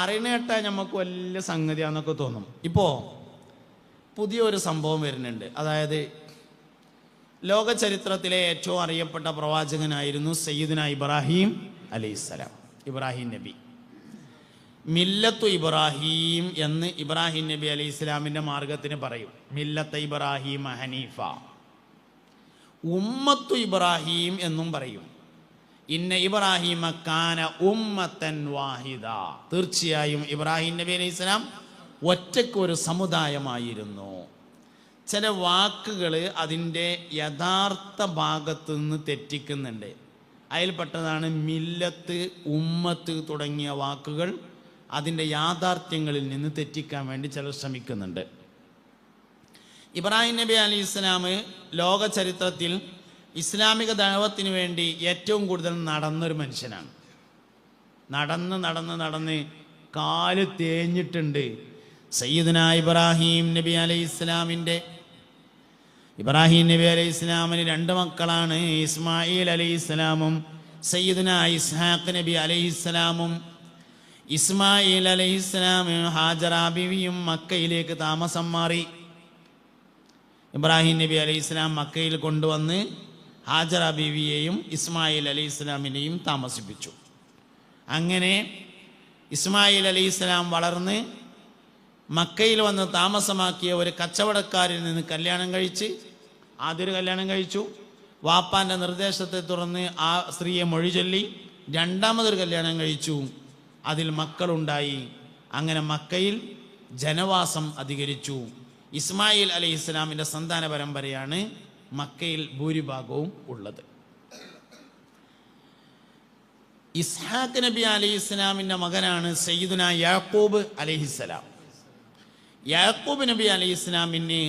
അറിയണേട്ടാ നമുക്ക് വലിയ സംഗതിയാന്നൊക്കെ തോന്നും. ഇപ്പോൾ പുതിയൊരു സംഭവം വരുന്നുണ്ട്. അതായത് ലോക ചരിത്രത്തിലെ ഏറ്റവും അറിയപ്പെട്ട പ്രവാചകനായിരുന്നു സയ്യിദുന ഇബ്രാഹിം അലൈഹിസ്സലാം. ഇബ്രാഹിം നബി, മില്ലത്തു ഇബ്രാഹിം എന്ന് ഇബ്രാഹിം നബി അലൈഹി ഇസ്ലാമിൻ്റെ മാർഗത്തിന് പറയും. മില്ലത്ത് ഇബ്രാഹിം ഹനീഫ. ഉമ്മത്തു ഇബ്രാഹിം എന്നും പറയും. ഇന്ന ഇബ്രാഹിമ കാന ഉമ്മത്തൻ വാഹിദ. തീർച്ചയായും ഇബ്രാഹിം നബി അലൈഹി സ്വലാം ഒറ്റയ്ക്കൊരു സമുദായമായിരുന്നു. ചില വാക്കുകൾ അതിൻ്റെ യഥാർത്ഥ ഭാഗത്ത് നിന്ന് തെറ്റിക്കുന്നുണ്ട്. അതിൽപ്പെട്ടതാണ് മില്ലത്ത്, ഉമ്മത്ത് തുടങ്ങിയ വാക്കുകൾ അതിൻ്റെ യാഥാർത്ഥ്യങ്ങളിൽ നിന്ന് തെറ്റിക്കാൻ വേണ്ടി ചിലർ ശ്രമിക്കുന്നുണ്ട്. ഇബ്രാഹിം നബി അലൈഹി സ്വലാം ലോക ചരിത്രത്തിൽ ഇസ്ലാമിക ദഅവത്തിന് വേണ്ടി ഏറ്റവും കൂടുതൽ നടന്നൊരു മനുഷ്യനാണ്. നടന്ന് കാല് തേഞ്ഞിട്ടുണ്ട്. സയ്യിദുന ഇബ്രാഹിം നബി അലൈഹി ഇസ്ലാമിന് രണ്ട് മക്കളാണ്, ഇസ്മായിൽ അലൈഹി ഇസ്ലാമും സയ്യിദുന ഇസ്ഹാഖ് നബി അലൈഹി ഇസ്ലാമും. ഇസ്മായിൽ അലൈഹി ഇസ്ലാം ഹാജറ ബീവിയും മക്കയിലേക്ക് താമസം മാറി. ഇബ്രാഹിം നബി അലൈഹി ഇസ്ലാം മക്കയിൽ കൊണ്ടുവന്ന് ഹാജറ ബീവിയെയും ഇസ്മായിൽ അലൈഹി ഇസ്ലാമിനെയും താമസിപ്പിച്ചു. അങ്ങനെ ഇസ്മായിൽ അലൈഹി ഇസ്ലാം വളർന്ന് മക്കയിൽ വന്ന് താമസമാക്കിയ ഒരു കച്ചവടക്കാരിൽ നിന്ന് കല്യാണം കഴിച്ച്, ആദ്യൊരു കല്യാണം കഴിച്ചു. വാപ്പാൻ്റെ നിർദ്ദേശത്തെ തുടർന്ന് ആ സ്ത്രീയെ മൊഴി ചൊല്ലി രണ്ടാമതൊരു കല്യാണം കഴിച്ചു. അതിൽ മക്കളുണ്ടായി. അങ്ങനെ മക്കയിൽ ജനവാസം അധികരിച്ചു. ഇസ്മായിൽ അലൈഹി ഇസ്ലാമിൻ്റെ സന്താന പരമ്പരയാണ് മക്കയിൽ ഭൂരിഭാഗവും ഉള്ളത്. ഇസ്ഹാഖ് നബി അലൈഹി ഇസ്ലാമിൻ്റെ മകനാണ് സയ്യിദുന യാക്കൂബ് അലൈഹിസ്സലാം. യാക്കൂബ് നബി അലൈഹി ഇസ്ലാമിന്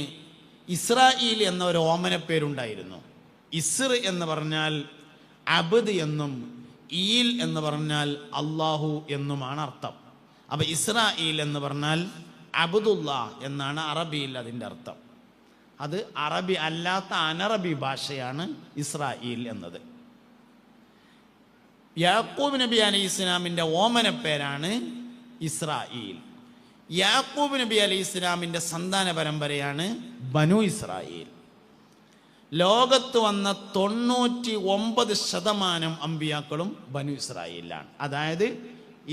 ഇസ്രായേൽ എന്ന ഒരു ഓമനപ്പേരുണ്ടായിരുന്നു. ഇസ്ർ എന്ന് പറഞ്ഞാൽ അബ്ദ് എന്നും ഈൽ എന്ന് പറഞ്ഞാൽ അള്ളാഹു എന്നുമാണ് അർത്ഥം. അപ്പം ഇസ്രായേൽ എന്ന് പറഞ്ഞാൽ അബ്ദുല്ലാ എന്നാണ് അറബിയിൽ അതിൻ്റെ അർത്ഥം. അത് അറബി അല്ലാത്ത അനറബി ഭാഷയാണ് ഇസ്രായേൽ എന്നത്. യാക്കൂബ് നബി അലൈഹി ഇസ്ലാമിൻ്റെ ഓമനപ്പേരാണ് ഇസ്രായേൽ. യാക്കൂബ് നബി അലൈഹി ഇസ്ലാമിൻ്റെ സന്താന പരമ്പരയാണ് ബനു ഇസ്രായേൽ. ലോകത്ത് വന്ന 99% അമ്പിയാക്കളും ബനു ഇസ്രായേലിലാണ്. അതായത്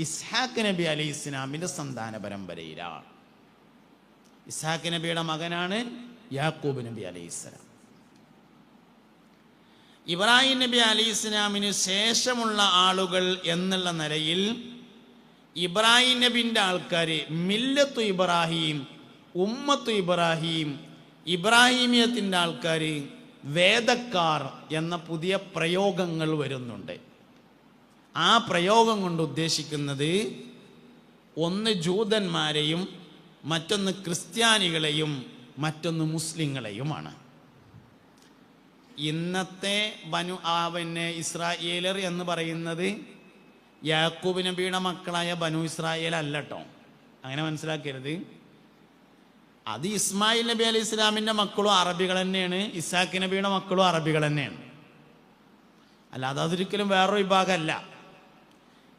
ഇസ്ഹാഖ് നബി അലൈഹി ഇസ്ലാമിൻ്റെ സന്താന പരമ്പരയിലാണ്. ഇസ്ഹാഖ് നബിയുടെ മകനാണ് യാക്കൂബ് നബി അലൈഹി ഇസ്ലാം. ഇബ്രാഹിം നബി അലൈഹി ഇസ്ലാമിന് ശേഷമുള്ള ആളുകൾ എന്നുള്ള നിലയിൽ ഇബ്രാഹിം നബിൻ്റെ ആൾക്കാർ മില്ലത്തു ഇബ്രാഹിം, ഉമ്മത്തു ഇബ്രാഹിം, ഇബ്രാഹിമിയത്തിൻ്റെ ആൾക്കാർ, വേദക്കാർ എന്ന പുതിയ പ്രയോഗങ്ങൾ വരുന്നുണ്ട്. ആ പ്രയോഗം കൊണ്ട് ഉദ്ദേശിക്കുന്നത് ഒന്ന് ജൂതന്മാരെയും മറ്റൊന്ന് ക്രിസ്ത്യാനികളെയും മറ്റൊന്ന് മുസ്ലിങ്ങളെയുമാണ്. ഇന്നത്തെ ഇസ്രായേലർ എന്ന് പറയുന്നത് യാക്കൂബ് നബിയുടെ മക്കളായ ബനു ഇസ്രായേൽ അല്ല കേട്ടോ, അങ്ങനെ മനസ്സിലാക്കരുത്. അത് ഇസ്മായിൽ നബി അലൈഹി ഇസ്ലാമിൻ്റെ മക്കളും അറബികൾ തന്നെയാണ്, ഇസ്ഹാഖ് നബിയുടെ മക്കളും അറബികൾ തന്നെയാണ്. അല്ലാതെ അതൊരിക്കലും വേറൊരു വിഭാഗമല്ല.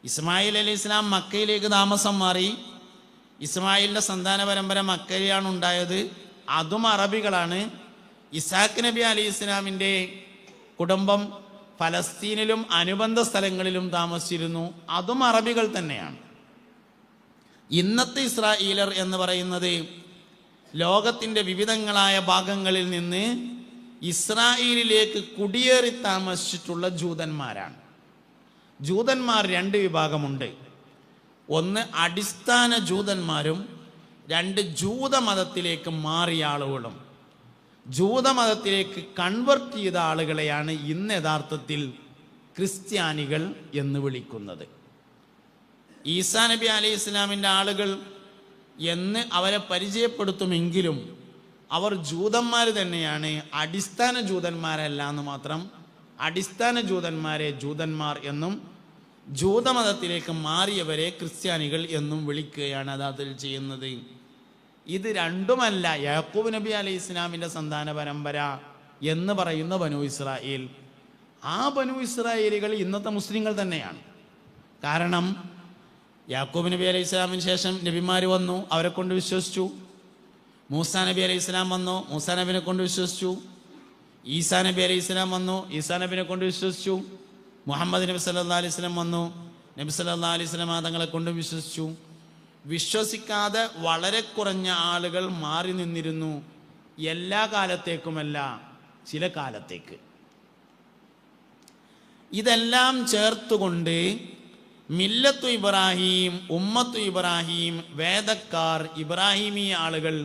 ഇസ്മായിൽ അലൈഹി ഇസ്ലാം മക്കയിലേക്ക് താമസം മാറി. ഇസ്മായിലിൻ്റെ സന്താന പരമ്പര മക്കയിലാണ് ഉണ്ടായത്, അതും അറബികളാണ്. ഇസ്ഹാഖ് നബി അലൈഹി ഇസ്ലാമിൻ്റെ കുടുംബം ഫലസ്തീനിലും അനുബന്ധ സ്ഥലങ്ങളിലും താമസിച്ചിരുന്നു, അതും അറബികൾ തന്നെയാണ്. ഇന്നത്തെ ഇസ്രായേലർ എന്ന് പറയുന്നത് ലോകത്തിൻ്റെ വിവിധങ്ങളായ ഭാഗങ്ങളിൽ നിന്ന് ഇസ്രായേലിലേക്ക് കുടിയേറി താമസിച്ചിട്ടുള്ള ജൂതന്മാരാണ്. ജൂതന്മാർ രണ്ട് വിഭാഗമുണ്ട്. ഒന്ന് അടിസ്ഥാന ജൂതന്മാരും, രണ്ട് ജൂതമതത്തിലേക്ക് മാറിയ ആളുകളും. ജൂതമതത്തിലേക്ക് കൺവെർട്ട് ചെയ്ത ആളുകളെയാണ് ഇന്ന് യഥാർത്ഥത്തിൽ ക്രിസ്ത്യാനികൾ എന്ന് വിളിക്കുന്നത്. ഈസാ നബി അലൈഹി ഇസ്ലാമിൻ്റെ ആളുകൾ എന്ന് അവരെ പരിചയപ്പെടുത്തുമെങ്കിലും അവർ ജൂതന്മാർ തന്നെയാണ്, അടിസ്ഥാന ജൂതന്മാരല്ല എന്ന് മാത്രം. അടിസ്ഥാന ജൂതന്മാരെ ജൂതന്മാർ എന്നും ജൂതമതത്തിലേക്ക് മാറിയവരെ ക്രിസ്ത്യാനികൾ എന്നും വിളിക്കുകയാണ് യഥാർത്ഥത്തിൽ ചെയ്യുന്നത്. ഇത് രണ്ടുമല്ല യാക്കൂബ് നബി അലൈഹി ഇസ്ലാമിൻ്റെ സന്താന പരമ്പര എന്ന് പറയുന്ന ബനു ഇസ്രായേൽ. ആ ബനു ഇസ്രായേലികൾ ഇന്നത്തെ മുസ്ലിങ്ങൾ തന്നെയാണ്. കാരണം യാക്കൂബ് നബി അലൈഹി ഇസ്ലാമിന് ശേഷം നബിമാർ വന്നു, അവരെ കൊണ്ട് വിശ്വസിച്ചു. മൂസാ നബി അലൈഹി ഇസ്ലാം വന്നു, മൂസാ നബിനെ കൊണ്ട് വിശ്വസിച്ചു. ഈസാ നബി അലൈഹി ഇസ്ലാം വന്നു, ഈസാ നബിനെ കൊണ്ട് വിശ്വസിച്ചു. മുഹമ്മദ് നബി സല്ലല്ലാഹു അലൈഹി വസല്ലം വന്നു, നബി സല്ലല്ലാഹു അലൈഹി വസല്ലം തങ്ങളെ കൊണ്ട് വിശ്വസിച്ചു. വിശ്വസിക്കാതെ വളരെ കുറഞ്ഞ ആളുകൾ മാറി നിന്നിരുന്നു. എല്ലാ കാലത്തേക്കുമല്ല, ചില കാലത്തേക്ക്. ഇതെല്ലാം ചേർത്തുകൊണ്ട് മില്ലത്തു ഇബ്രാഹിം, ഉമ്മത്തു ഇബ്രാഹിം, വേദക്കാർ, ഇബ്രാഹിമി ആളുകൾ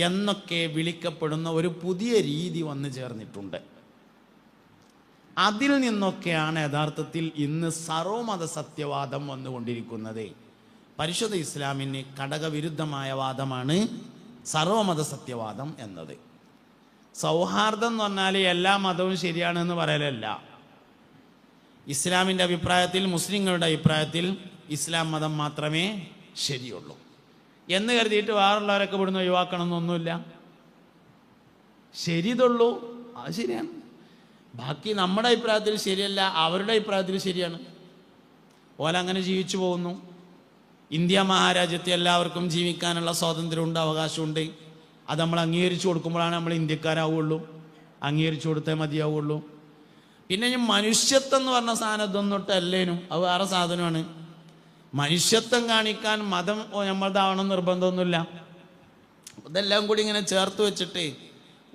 എന്നൊക്കെ വിളിക്കപ്പെടുന്ന ഒരു പുതിയ രീതി വന്നു ചേർന്നിട്ടുണ്ട്. അതിൽ നിന്നൊക്കെയാണ് യഥാർത്ഥത്തിൽ ഇന്ന് സർവമത സത്യവാദം വന്നുകൊണ്ടിരിക്കുന്നത്. പരിശുദ്ധ ഇസ്ലാമിന് ഘടകവിരുദ്ധമായ വാദമാണ് സർവമത സത്യവാദം എന്നത്. സൗഹാർദ്ദം എന്ന് പറഞ്ഞാൽ എല്ലാ മതവും ശരിയാണെന്ന് പറയലല്ല. ഇസ്ലാമിൻ്റെ അഭിപ്രായത്തിൽ, മുസ്ലിങ്ങളുടെ അഭിപ്രായത്തിൽ ഇസ്ലാം മതം മാത്രമേ ശരിയുള്ളൂ എന്ന് കരുതിയിട്ട് വേറുള്ളവരൊക്കെ ഇവിടുന്ന് ഒഴിവാക്കണമെന്നൊന്നുമില്ല. ശരിതുള്ളൂ, അത് ശരിയാണ്. ബാക്കി നമ്മുടെ അഭിപ്രായത്തിൽ ശരിയല്ല, അവരുടെ അഭിപ്രായത്തിൽ ശരിയാണ്. ഓലങ്ങനെ ജീവിച്ചു പോകുന്നു. ഇന്ത്യ മഹാരാജ്യത്തെ എല്ലാവർക്കും ജീവിക്കാനുള്ള സ്വാതന്ത്ര്യമുണ്ട്, അവകാശമുണ്ട്. അത് നമ്മൾ അംഗീകരിച്ചു കൊടുക്കുമ്പോഴാണ് നമ്മൾ ഇന്ത്യക്കാരാവുള്ളൂ. അംഗീകരിച്ചു കൊടുത്തേ മതിയാവുള്ളൂ. പിന്നെ ഈ മനുഷ്യത്വം എന്ന് പറഞ്ഞ സാധനം ഇതൊന്നിട്ടല്ലേനും, അത് വേറെ സാധനമാണ്. മനുഷ്യത്വം കാണിക്കാൻ മതം നമ്മളതാവണം നിർബന്ധമൊന്നുമില്ല. ഇതെല്ലാം കൂടി ഇങ്ങനെ ചേർത്ത് വെച്ചിട്ട്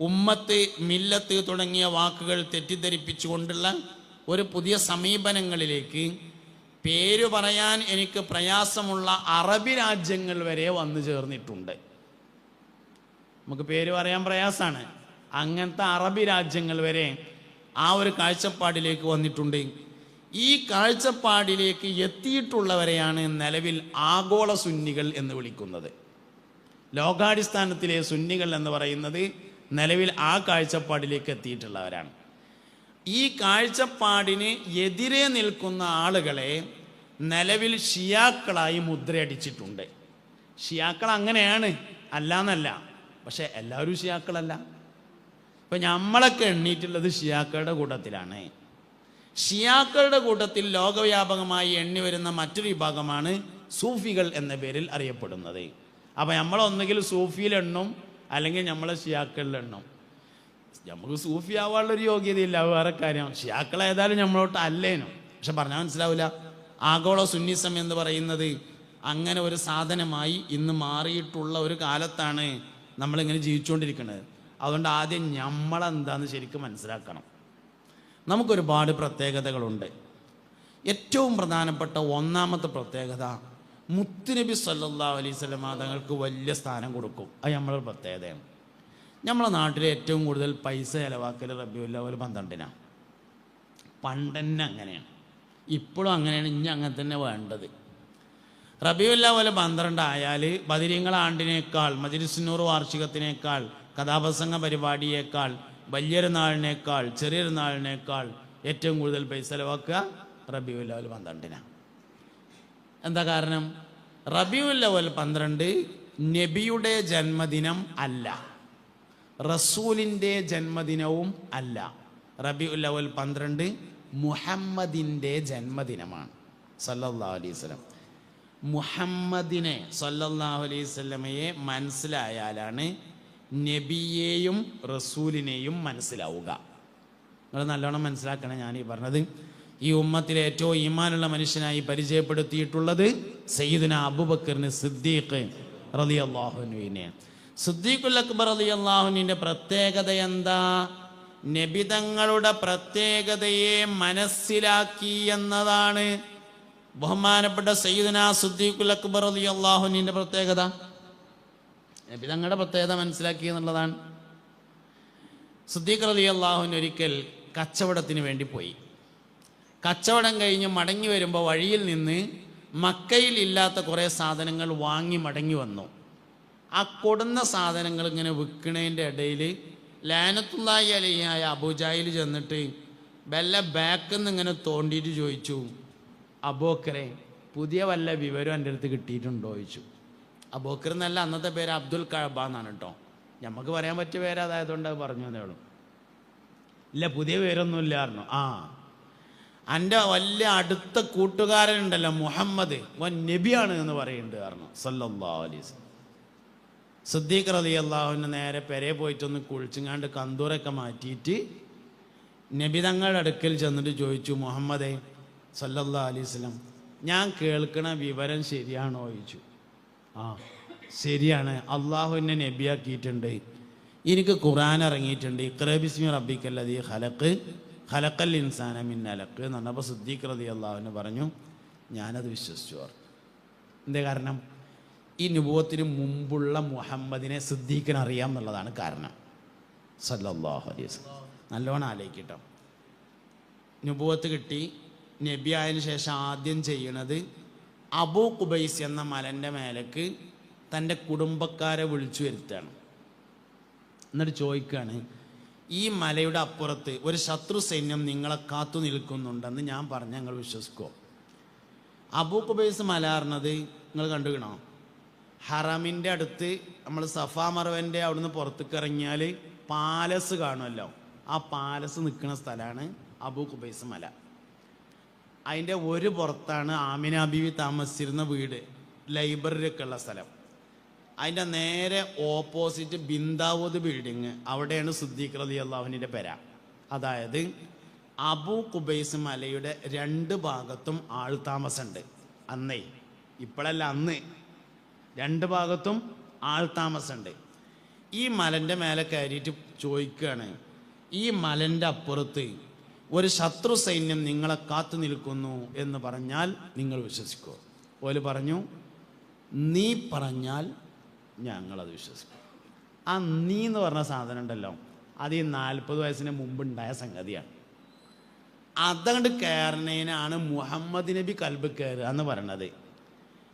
ഉമ്മത്ത്, മില്ലത്ത് തുടങ്ങിയ വാക്കുകൾ തെറ്റിദ്ധരിപ്പിച്ചുകൊണ്ടുള്ള ഒരു പുതിയ സമീപനങ്ങളിലേക്ക് പേര് പറയാൻ എനിക്ക് പ്രയാസമുള്ള അറബി രാജ്യങ്ങൾ വരെ വന്നു ചേർന്നിട്ടുണ്ട്. നമുക്ക് പേര് പറയാൻ പ്രയാസമാണ്. അങ്ങനത്തെ അറബി രാജ്യങ്ങൾ വരെ ആ ഒരു കാഴ്ചപ്പാടിലേക്ക് വന്നിട്ടുണ്ട്. ഈ കാഴ്ചപ്പാടിലേക്ക് എത്തിയിട്ടുള്ളവരെയാണ് നിലവിൽ ആഗോള സുന്നികൾ എന്ന് വിളിക്കുന്നത്. ലോകാടിസ്ഥാനത്തിലെ സുന്നികൾ എന്ന് പറയുന്നത് നിലവിൽ ആ കാഴ്ചപ്പാടിലേക്ക് എത്തിയിട്ടുള്ളവരാണ്. ഈ കാഴ്ചപ്പാടിന് എതിരെ നിൽക്കുന്ന ആളുകളെ നിലവിൽ ഷിയാക്കളായി മുദ്രയടിച്ചിട്ടുണ്ട്. ഷിയാക്കൾ അങ്ങനെയാണ്, അല്ലാന്നല്ല. പക്ഷെ എല്ലാവരും ഷിയാക്കളല്ല. ഇപ്പം നമ്മളൊക്കെ എണ്ണീറ്റുള്ളത് ഷിയാക്കളുടെ കൂട്ടത്തിലാണ്. ഷിയാക്കളുടെ കൂട്ടത്തിൽ ലോകവ്യാപകമായി എണ്ണി വരുന്ന മറ്റൊരു വിഭാഗമാണ് സൂഫികൾ എന്ന പേരിൽ അറിയപ്പെടുന്നത്. അപ്പം നമ്മളൊന്നുകിൽ സൂഫിയിലെണ്ണും, അല്ലെങ്കിൽ നമ്മളെ ഷിയാക്കളിലെണ്ണും. നമുക്ക് സൂഫി ആവാനുള്ളൊരു യോഗ്യതയില്ല, വേറെ കാര്യം. ഷിയാക്കൾ ഏതായാലും നമ്മളോട്ട് അല്ലേനും. പക്ഷെ പറഞ്ഞാൽ മനസ്സിലാവില്ല. ആഗോള സുന്നിസം എന്ന് പറയുന്നത് അങ്ങനെ ഒരു സാധനമായി ഇന്ന് മാറിയിട്ടുള്ള ഒരു കാലത്താണ് നമ്മളിങ്ങനെ ജീവിച്ചുകൊണ്ടിരിക്കുന്നത്. അതുകൊണ്ട് ആദ്യം നമ്മളെന്താന്ന് ശരിക്കും മനസ്സിലാക്കണം. നമുക്കൊരുപാട് പ്രത്യേകതകളുണ്ട്. ഏറ്റവും പ്രധാനപ്പെട്ട ഒന്നാമത്തെ പ്രത്യേകത, മുത്തുനബി സല്ലല്ലാഹു അലൈഹി വസല്ലം തങ്ങൾക്ക് വലിയ സ്ഥാനം കൊടുക്കും. അത് നമ്മളൊരു പ്രത്യേകതയാണ്. നമ്മളെ നാട്ടിലെ ഏറ്റവും കൂടുതൽ പൈസ ചിലവാക്കൽ റബീഉൽ അവ്വൽ 12-നാണ്. പണ്ടന്നെ അങ്ങനെയാണ്, ഇപ്പോഴും അങ്ങനെയാണ്, ഇനി അങ്ങനെ തന്നെ വേണ്ടത്. റബീഉൽ അവ്വൽ 12 ആയാൽ ബദരീങ്ങളെ ആണ്ടിനേക്കാൾ, മജ്‌ലിസുന്നൂർ വാർഷികത്തിനേക്കാൾ, കഥാപ്രസംഗ പരിപാടിയേക്കാൾ, വലിയൊരു നാളിനേക്കാൾ, ചെറിയൊരു നാളിനേക്കാൾ ഏറ്റവും കൂടുതൽ പൈസ ചിലവാക്കുക റബീഉൽ അവ്വൽ 12-നാണ്. എന്താ കാരണം? റബീഉൽ അവ്വൽ 12 നബിയുടെ ജന്മദിനം അല്ല, റസൂലിൻ്റെ ജന്മദിനവും അല്ല. റബീഉൽ അവ്വൽ 12 മുഹമ്മദിൻ്റെ ജന്മദിനമാണ് സല്ലല്ലാഹു അലൈഹി വസല്ലം. മുഹമ്മദിനെ സല്ലല്ലാഹു അലൈഹി വസല്ലമയെ മനസ്സിലായാലാണ് നബിയെയും റസൂലിനെയും മനസ്സിലാവുക. നിങ്ങൾ നല്ലോണം മനസ്സിലാക്കണം ഞാൻ ഈ പറഞ്ഞത്. ഈ ഉമ്മത്തിലെ ഏറ്റവും ഈമാനുള്ള മനുഷ്യനായി പരിചയപ്പെടുത്തിയിട്ടുള്ളത് സയ്യിദുനാ അബൂബക്കറിന് സിദ്ദീഖ് റളിയല്ലാഹു അൻഹുവിനെ. സിദ്ദീഖുൽ അക്ബർ റളിയല്ലാഹു അൻഹുവിൻ്റെ പ്രത്യേകത എന്താ? നബിതങ്ങളുടെ പ്രത്യേകതയെ മനസ്സിലാക്കി എന്നതാണ് ബഹുമാനപ്പെട്ട സയ്യിദുനാ സിദ്ദീഖുൽ അക്ബർ റളിയല്ലാഹു അൻഹുവിൻ്റെ പ്രത്യേകത. നബിതങ്ങളുടെ പ്രത്യേകത മനസ്സിലാക്കി എന്നുള്ളതാണ്. സിദ്ദീഖ് റളിയല്ലാഹു അൻഹു ഒരിക്കൽ കച്ചവടത്തിന് വേണ്ടി പോയി. കച്ചവടം കഴിഞ്ഞ് മടങ്ങി വരുമ്പോൾ വഴിയിൽ നിന്ന് മക്കയിൽ ഇല്ലാത്ത കുറേ സാധനങ്ങൾ വാങ്ങി മടങ്ങി വന്നു. ആ കൊടുന്ന സാധനങ്ങൾ ഇങ്ങനെ വിൽക്കണതിൻ്റെ ഇടയിൽ ലാനത്തുല്ലാഹി അലൈഹിയായ അബൂജാഹിൽ ചെന്നിട്ട് വല്ല ബാക്കിൽ നിന്ന് ഇങ്ങനെ തോണ്ടിയിട്ട് ചോദിച്ചു, അബൂബക്കറെ പുതിയ വല്ല വിവരം എൻ്റെ അടുത്ത് കിട്ടിയിട്ടുണ്ടോ ചോദിച്ചു. അബൂബക്കർ എന്നല്ല, അന്നത്തെ പേര് അബ്ദുൽ കഅബ എന്നാണ് കേട്ടോ. നമുക്ക് പറയാൻ പറ്റിയ പേര് അതായതുകൊണ്ട് അത് പറഞ്ഞു എന്നേ ഉള്ളൂ. ഇല്ല, പുതിയ പേരൊന്നുമില്ല പറഞ്ഞു. എൻ്റെ വലിയ അടുത്ത കൂട്ടുകാരനുണ്ടല്ലോ മുഹമ്മദ്, ഓൻ നബിയാണ് എന്ന് പറയുന്നുണ്ട് കാരണം സല്ലല്ലാഹു അലൈഹി വസല്ലം. സിദ്ദീഖ് റളിയല്ലാഹുവിന് നേരെ പെരേ പോയിട്ടൊന്ന് കുളിച്ചുങ്ങാണ്ട് കന്തൂരൊക്കെ മാറ്റിയിട്ട് നബി തങ്ങളുടെ അടുക്കൽ ചെന്നിട്ട് ചോദിച്ചു, മുഹമ്മദേ സല്ലല്ലാഹു അലൈഹി വസല്ലം, ഞാൻ കേൾക്കണ വിവരം ശരിയാണോ ചോദിച്ചു. ആ ശരിയാണ്, അള്ളാഹു എന്നെ നബിയാക്കിയിട്ടുണ്ട്, എനിക്ക് ഖുർആൻ ഇറങ്ങിയിട്ടുണ്ട്, ഇഖ്റ ബിസ്മി റബ്ബിക്കല്ലദീ ഖലഖ് ഖലഖൽ ഇൻസാന മിൻ അലഖ് എന്ന് പറഞ്ഞപ്പോൾ സിദ്ദീഖ് റളിയല്ലാഹു പറഞ്ഞു, ഞാനത് വിശ്വസിച്ചു. എന്തേ കാരണം? ഈ നുബുവത്തിന് മുമ്പുള്ള മുഹമ്മദിനെ സിദ്ദീഖിന് അറിയാം എന്നുള്ളതാണ് കാരണം. സല്ലല്ലാഹു അലൈഹി വസല്ലം നല്ലോണം ആലോചിക്കട്ടോ. നുബുവത്ത് കിട്ടി, നബി ആയതിനു ശേഷം ആദ്യം ചെയ്യണത് അബൂ ഖുബൈസ് എന്ന മലൻ്റെ മേലേക്ക് തൻ്റെ കുടുംബക്കാരെ വിളിച്ചു വരുത്തുകയാണ്. എന്നിട്ട് ചോദിക്കുകയാണ്, ഈ മലയുടെ അപ്പുറത്ത് ഒരു ശത്രു സൈന്യം നിങ്ങളെ കാത്തു നിൽക്കുന്നുണ്ടെന്ന് ഞാൻ പറഞ്ഞാൽ ഞങ്ങൾ വിശ്വസിക്കുമോ? അബൂ ഖുബൈസ് മല പറഞ്ഞത് നിങ്ങൾ കണ്ടുകണോ? ഹറമിൻ്റെ അടുത്ത് നമ്മൾ സഫാ മർവൻ്റെ അവിടുന്ന് പുറത്തേക്ക് ഇറങ്ങിയാൽ പാലസ് കാണുമല്ലോ, ആ പാലസ് നിൽക്കുന്ന സ്ഥലമാണ് അബൂ ഖുബൈസ് മല. അതിൻ്റെ ഒരു പുറത്താണ് ആമിന ബീവി താമസിച്ചിരുന്ന വീട്, ലൈബ്രറിയൊക്കെ ഉള്ള സ്ഥലം. അതിൻ്റെ നേരെ ഓപ്പോസിറ്റ് ബിന്ദാവൂദ് ബിൽഡിങ്, അവിടെയാണ് സിദ്ദീഖ് റളിയല്ലാഹുവിൻ്റെ പെര. അതായത് അബൂ ഖുബൈസ് മലയുടെ രണ്ട് ഭാഗത്തും ആൾ താമസമുണ്ട്. അന്നേ, ഇപ്പോഴല്ല, അന്ന് രണ്ട് ഭാഗത്തും ആൾ താമസമുണ്ട്. ഈ മലൻ്റെ മേലെ കയറിയിട്ട് ചോദിക്കുകയാണ്, ഈ മലൻ്റെ അപ്പുറത്ത് ഒരു ശത്രു സൈന്യം നിങ്ങളെ കാത്തു നിൽക്കുന്നു എന്ന് പറഞ്ഞാൽ നിങ്ങൾ വിശ്വസിക്കുമോ? ഓല് പറഞ്ഞു, നീ പറഞ്ഞാൽ ഞങ്ങളത് വിശ്വസിക്കും. ആ നീ എന്ന് പറഞ്ഞ സാധനം ഉണ്ടല്ലോ, അത് ഈ 40 വയസ്സിന് മുമ്പുണ്ടായ സംഗതിയാണ്. അതങ്ങോട്ട് കയറുന്നതിനാണ് മുഹമ്മദ് നബി കൽബ് കയറുക എന്ന് പറയണത്.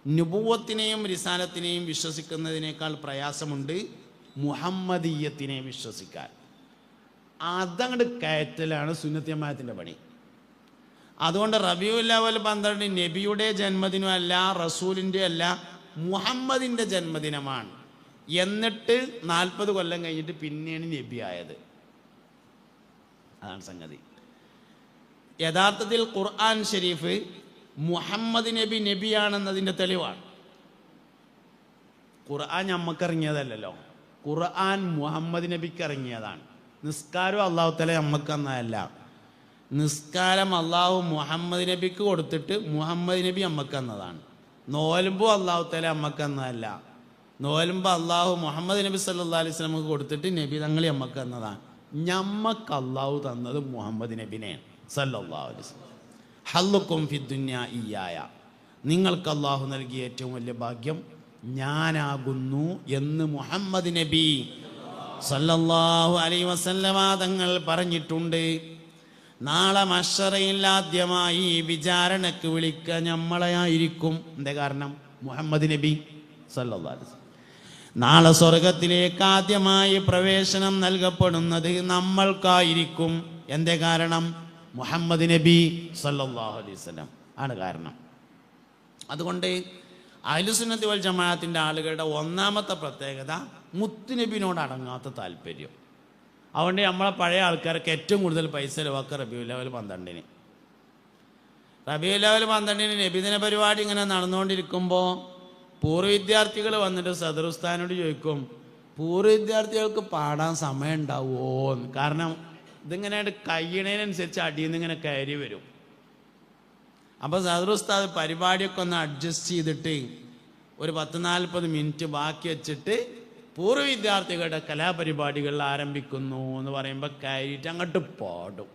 നുബുവത്തിനെയും റിസാലത്തിനെയും വിശ്വസിക്കുന്നതിനേക്കാൾ പ്രയാസമുണ്ട് മുഹമ്മദീയത്തിനെ വിശ്വസിക്കാൻ. അതങ്ങോട്ട് കയറ്റലാണ് സുന്നത്ത് ജമാഅത്തിൻ്റെ പണി. അതുകൊണ്ട് റബീഉൽ അവ്വൽ 12 നബിയുടെ ജന്മദിനം അല്ല, റസൂലിൻ്റെ അല്ല, മുഹമ്മദിൻ്റെ ജന്മദിനമാണ്. എന്നിട്ട് 40 കൊല്ലം കഴിഞ്ഞിട്ട് പിന്നെയാണ് നബി ആയത്. അതാണ് സംഗതി. യഥാർത്ഥത്തിൽ ഖുർആൻ ഷരീഫ് മുഹമ്മദ് നബി നബിയാണെന്നതിൻ്റെ തെളിവാണ്. ഖുർആൻ നമ്മക്കിറങ്ങിയതല്ലോ, ഖുർആൻ മുഹമ്മദ് നബിക്ക് ഇറങ്ങിയതാണ്. നിസ്കാരം അള്ളാഹു തആല നമ്മക്ക് തന്നതല്ല. നിസ്കാരം അള്ളാഹു മുഹമ്മദ് നബിക്ക് കൊടുത്തിട്ട് മുഹമ്മദ് നബി നമ്മക്ക് തന്നതാണ്. നോലുമ്പോ അള്ളാഹു തആല നമ്മക്ക് തന്നതല്ല. നോലുമ്പോ അള്ളാഹു മുഹമ്മദ് നബി സല്ലല്ലാഹു അലൈഹി വസല്ലമക്ക് കൊടുത്തിട്ട് നബി തങ്ങൾ നമ്മക്ക് തന്നതാണ്. ഞമ്മക്ക് അള്ളാഹു തന്നത് മുഹമ്മദ് നബിനെയാണ് സല്ലല്ലാഹു അലൈഹി വസല്ലം. ഹല്ലുക്കും ഫിദ്ദുന്യ ഇയ്യായ, നിങ്ങൾക്ക് അള്ളാഹു നൽകിയ ഏറ്റവും വലിയ ഭാഗ്യം ഞാനാകുന്നു എന്ന് മുഹമ്മദ് നബി സല്ലല്ലാഹു അലൈഹി വസല്ലമ തങ്ങൾ പറഞ്ഞിട്ടുണ്ട്. നാളെ മഹ്ശറയിൽ ആദ്യമായി വിചാരണക്ക് വിളിക്കുക നമ്മളെയായിരിക്കും. എന്താ കാരണം? മുഹമ്മദ് നബി സല്ലല്ലാഹു അലൈഹി വസല്ലം. നാളെ സ്വർഗത്തിലേക്ക് ആദ്യമായി പ്രവേശനം നൽകപ്പെടുന്നത് നമ്മൾക്കായിരിക്കും. എന്തേ കാരണം? മുഹമ്മദ് നബി സല്ലല്ലാഹു അലൈഹി വസല്ലം ആണ് കാരണം. അതുകൊണ്ട് അഹ്ലുസുന്നത്തി വൽ ജമാഅത്തിൻ്റെ ആളുകളുടെ ഒന്നാമത്തെ പ്രത്യേകത മുത്തുനബിനോട് അടങ്ങാത്ത താല്പര്യം. അതുകൊണ്ട് നമ്മളെ പഴയ ആൾക്കാർക്ക് ഏറ്റവും കൂടുതൽ പൈസ ചിലവാക്കുക റബീഉൽ അവ്വൽ 12. റബീഉൽ അവ്വൽ 12 നബിദിന പരിപാടി ഇങ്ങനെ നടന്നുകൊണ്ടിരിക്കുമ്പോൾ പൂർവ്വ വിദ്യാർത്ഥികൾ വന്നിട്ട് സദർ ഉസ്താദിനോട് ചോദിക്കും, പൂർവ്വ വിദ്യാർത്ഥികൾക്ക് പാടാൻ സമയം ഉണ്ടാവുമോ? കാരണം ഇതിങ്ങനെ കഴിയണതിനനുസരിച്ച് അടിയിൽ നിന്ന് ഇങ്ങനെ കയറി വരും. അപ്പോൾ സദർ ഉസ്താദ് പരിപാടിയൊക്കെ ഒന്ന് അഡ്ജസ്റ്റ് ചെയ്തിട്ട് ഒരു 10-40 മിനിറ്റ് ബാക്കി വെച്ചിട്ട് പൂർവ്വ വിദ്യാർത്ഥികളുടെ കലാപരിപാടികൾ ആരംഭിക്കുന്നു എന്ന് പറയുമ്പോൾ കയറിയിട്ട് അങ്ങോട്ട് പാടും.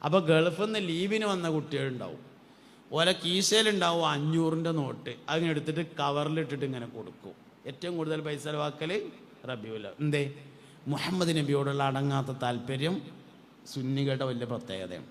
അപ്പോൾ ഗൾഫിൽ നിന്ന് ലീവിന് വന്ന കുട്ടികളുണ്ടാവും, ഓരോ കീശയിലുണ്ടാവും 500ൻ്റെ നോട്ട്, അങ്ങനെ എടുത്തിട്ട് കവറിലിട്ടിട്ട് ഇങ്ങനെ കൊടുക്കും. ഏറ്റവും കൂടുതൽ പൈസ ചിലവാക്കൽ റബീഉൽ അവ്വൽ. എന്തേ? മുഹമ്മദ് നബിയോടുള്ള അടങ്ങാത്ത താല്പര്യം സുന്നികളുടെ വലിയ പ്രത്യേകതയാണ്.